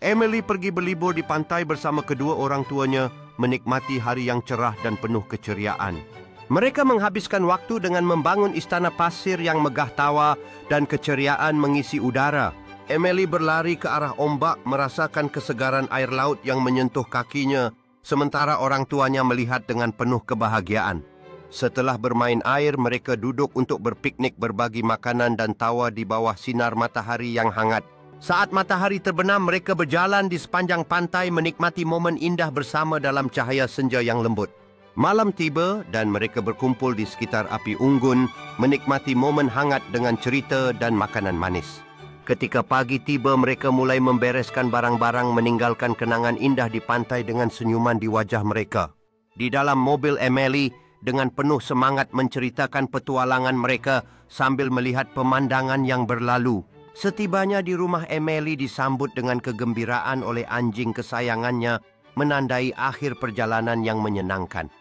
Emily pergi berlibur di pantai bersama kedua orang tuanya, menikmati hari yang cerah dan penuh keceriaan. Mereka menghabiskan waktu dengan membangun istana pasir yang megah tawa dan keceriaan mengisi udara. Emily berlari ke arah ombak, merasakan kesegaran air laut yang menyentuh kakinya, sementara orang tuanya melihat dengan penuh kebahagiaan. Setelah bermain air, mereka duduk untuk berpiknik, berbagi makanan dan tawa di bawah sinar matahari yang hangat. Saat matahari terbenam, mereka berjalan di sepanjang pantai menikmati momen indah bersama dalam cahaya senja yang lembut. Malam tiba dan mereka berkumpul di sekitar api unggun, menikmati momen hangat dengan cerita dan makanan manis. Ketika pagi tiba, mereka mulai membereskan barang-barang, meninggalkan kenangan indah di pantai dengan senyuman di wajah mereka. Di dalam mobil, Emily dengan penuh semangat menceritakan petualangan mereka sambil melihat pemandangan yang berlalu. Setibanya di rumah, Emily disambut dengan kegembiraan oleh anjing kesayangannya, menandai akhir perjalanan yang menyenangkan.